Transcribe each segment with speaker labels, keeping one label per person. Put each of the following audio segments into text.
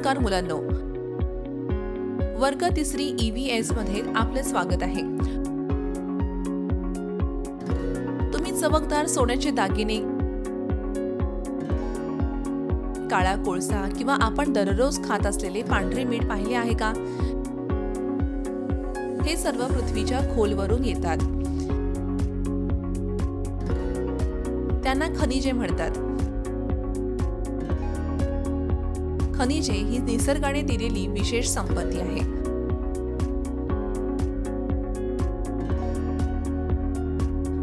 Speaker 1: नमस्कार मुलांनो, वर्ग तिसरी EVS मध्ये आपले स्वागत आहे. तुम्ही चमकदार सोन्याचे दागिने, काळा कोळसा किंवा आपण दररोज खात असलेले पांढरे मीठ पाहिले आहे का? हे सर्व पृथ्वीच्या खोलवरून येतात. त्यांना खनिजे म्हणतात. खनिजे ही निसर्गाने दिलेली विशेष संपत्ती आहे.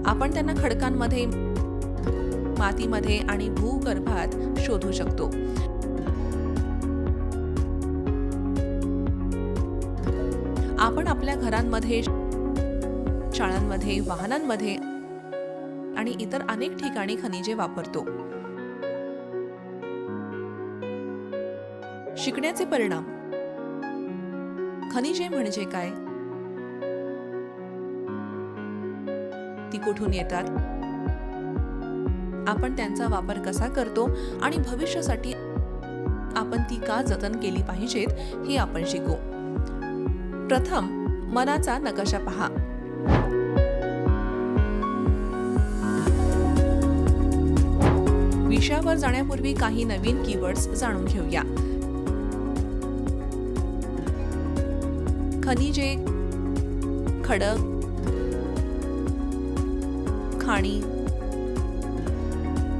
Speaker 1: आपण त्यांना खडकांमध्ये, मातीमध्ये आणि भूगर्भात शोधू शकतो. आपण आपल्या घरांमध्ये, शाळांमध्ये, वाहनांमध्ये आणि इतर अनेक ठिकाणी खनिजे वापरतो. शिकण्याचे परिणाम. खनिजे म्हणजे काय? ती कुठून येतात? आपण त्यांचा वापर कसा करतो आणि भविष्यासाठी आपण ती का जतन केली पाहिजेत हे आपण शिकू. प्रथम मनाचा नकाशा पहा. विषयावर जाण्यापूर्वी काही नवीन कीवर्ड्स जाणून घेऊया. खनिजे, खडक, खाणी,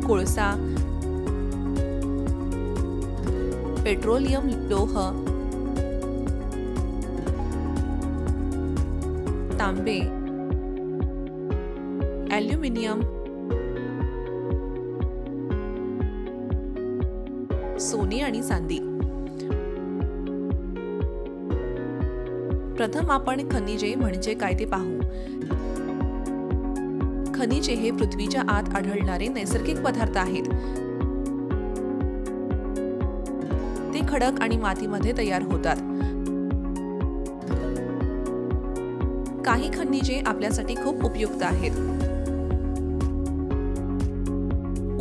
Speaker 1: कोळसा, पेट्रोलियम, लोह, तांबे, ॲल्युमिनियम, सोने आणि चांदी. प्रथम आपण खनिजे म्हणजे काय ते पाहू. खनिजे हे पृथ्वीच्या आत आढळणारे नैसर्गिक पदार्थ आहेत. ते खडक आणि मातीमध्ये तयार होतात. काही खनिजे आपल्यासाठी खूप उपयुक्त आहेत.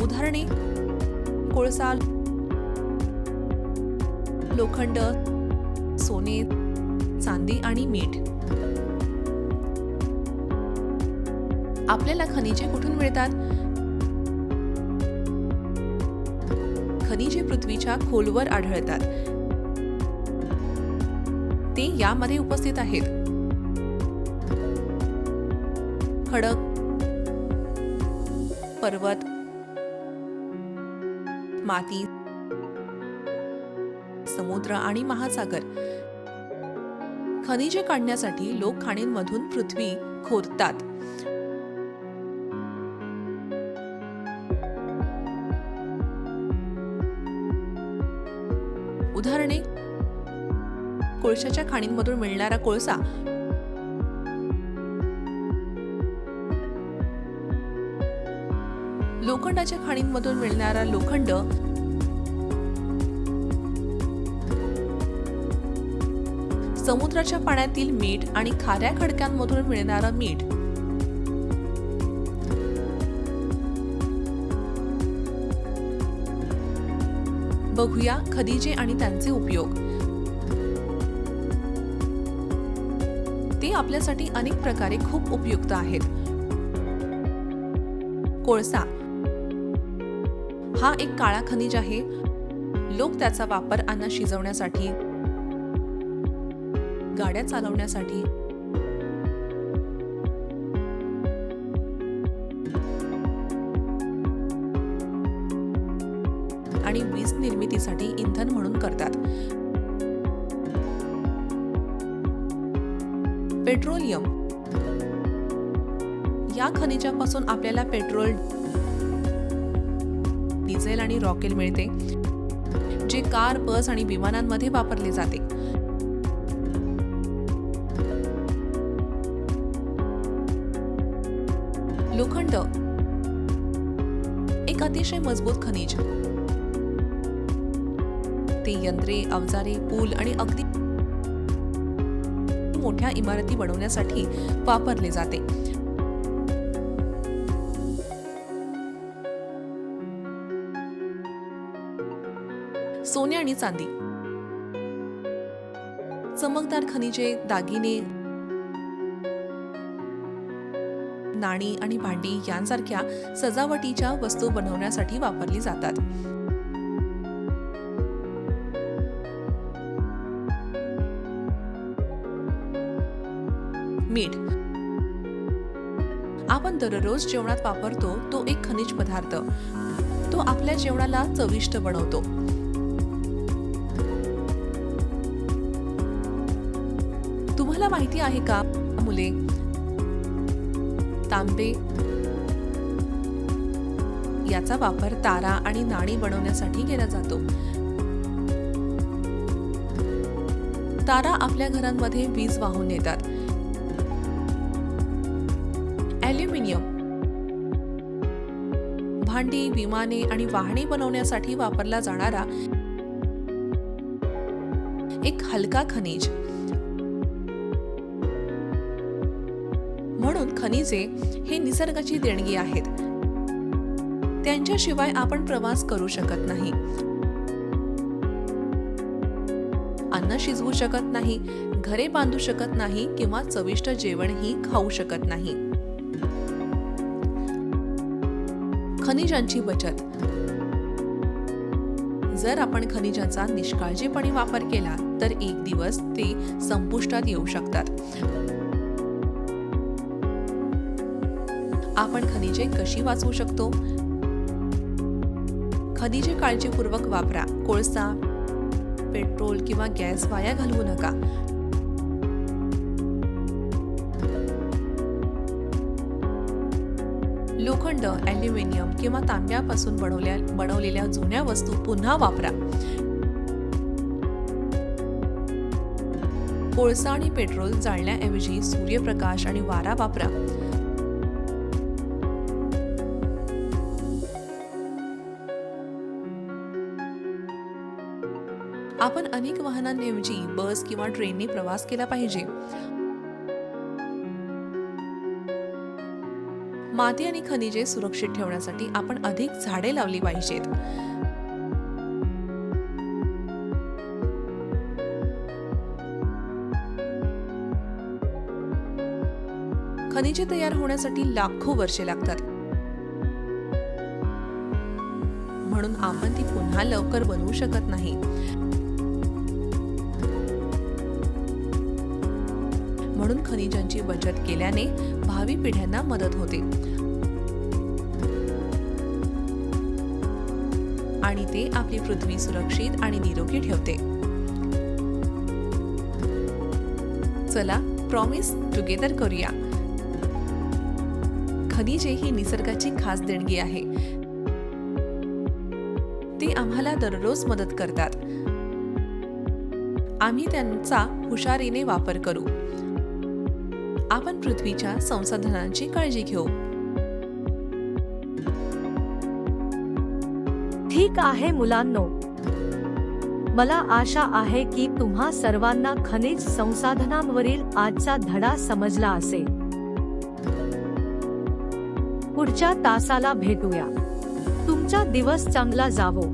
Speaker 1: उदाहरणे: कोळसा, लोखंड, सोने, चांदी आणि मीठ. आपल्याला खनिजे कुठून मिळतात? खनिजे पृथ्वीच्या खोलवर आढळतात. ते यामध्ये उपस्थित आहेत. खडक, पर्वत, माती, समुद्र आणि महासागर. खनिजे काढण्यासाठी लोक खाणींमधून पृथ्वी खोदतात. उदाहरणे: कोळशाच्या खाणींमधून मिळणारा कोळसा, लोखंडाच्या खाणींमधून मिळणारा लोखंड, समुद्राच्या पाण्यातील मीठ आणि खाऱ्या खडकांमधून मिळणारं मीठ. बघूया खनिजे आणि त्यांचे उपयोग. ते आपल्यासाठी अनेक प्रकारे खूप उपयुक्त आहेत. कोळसा हा एक काळा खनिज आहे. लोक त्याचा वापर अन्न शिजवण्यासाठी, गाड्या चालवण्यासाठी आणि वीज निर्मितीसाठी इंधन म्हणून करतात. पेट्रोलियम. या खनिजापासून आपल्याला पेट्रोल, डिझेल आणि रॉकेल मिळते, जे कार, बस आणि विमानांमध्ये वापरले जाते. लोखंड एक अतिशय मजबूत खनिज. ते यंत्रे, अवजारे, पूल आणि अगदी मोठ्या इमारती बनवण्यासाठी वापरले जाते. सोने आणि चांदी. चमकदार खनिजे, दागिने, नाणी आणि भांडी यांसारख्या सजावटीच्या वस्तू बनवण्यासाठी वापरली जातात. मीठ आपण दररोज जेवणात वापरतो तो एक खनिज पदार्थ. तो आपल्या जेवणाला चविष्ट बनवतो. तुम्हाला माहिती आहे का मुले, तांबे याचा वापर तारा आणि नाणी बनवण्यासाठी केला जातो. तारा आपल्या घरांमध्ये वीज वाहून नेतात. ॲल्युमिनियम भांडी, विमाने आणि वाहने बनवण्यासाठी वापरला जाणारा एक हलका खनिज. म्हणून खनिजे हे निसर्गाची देणगी आहेत. त्यांच्याशिवाय आपण प्रवास करू शकत नाही, अन्न शिजवू शकत नाही, घरे बांधू शकत नाही किंवा चविष्ट जेवणही खाऊ शकत नाही. खनिजांची बचत. जर आपण खनिजांचा निष्काळजीपणे वापर केला तर एक दिवस ते संपुष्टात येऊ शकतात. आपण खनिजे कशी वाचवू शकतो? खनिजे काळजीपूर्वक वापरा. कोळसा, पेट्रोल किंवा गॅस वाया घालवू नका. लोखंड, ॲल्युमिनियम किंवा तांब्यापासून बनवलेल्या जुन्या वस्तू पुन्हा वापरा. कोळसा आणि पेट्रोल जाळण्याऐवजी सूर्यप्रकाश आणि वारा वापरा. आपण अनेक वाहनांऐवजी बस किंवा ट्रेनने प्रवास केला पाहिजे. माती आणि खनिजे सुरक्षित ठेवण्यासाठी आपण अधिक झाडे लावली पाहिजेत. खनिजे तयार होण्यासाठी लाखो वर्षे लागतात. म्हणून आपण ती पुन्हा लवकर बनवू शकत नाही. म्हणून खनिजांची बचत केल्याने भावी पिढ्यांना मदत होते आणि ते आपली पृथ्वी सुरक्षित आणि निरोगी ठेवते. चला प्रॉमिस टुगेदर करूया. खनिजे ही निसर्गाची खास देणगी आहे. ते आम्हाला दररोज मदत करतात. आम्ही त्यांचा हुशारीने वापर करू. आपण पृथ्वीच्या संसाधनांची काळजी घेऊ.
Speaker 2: ठीक आहे मुलांनो, मला आशा आहे की तुम्हा सर्वांना खनिज संसाधनांवरील आजचा धडा समजला असेल. पुढच्या तासाला भेटूया. तुमचा दिवस चांगला जावो.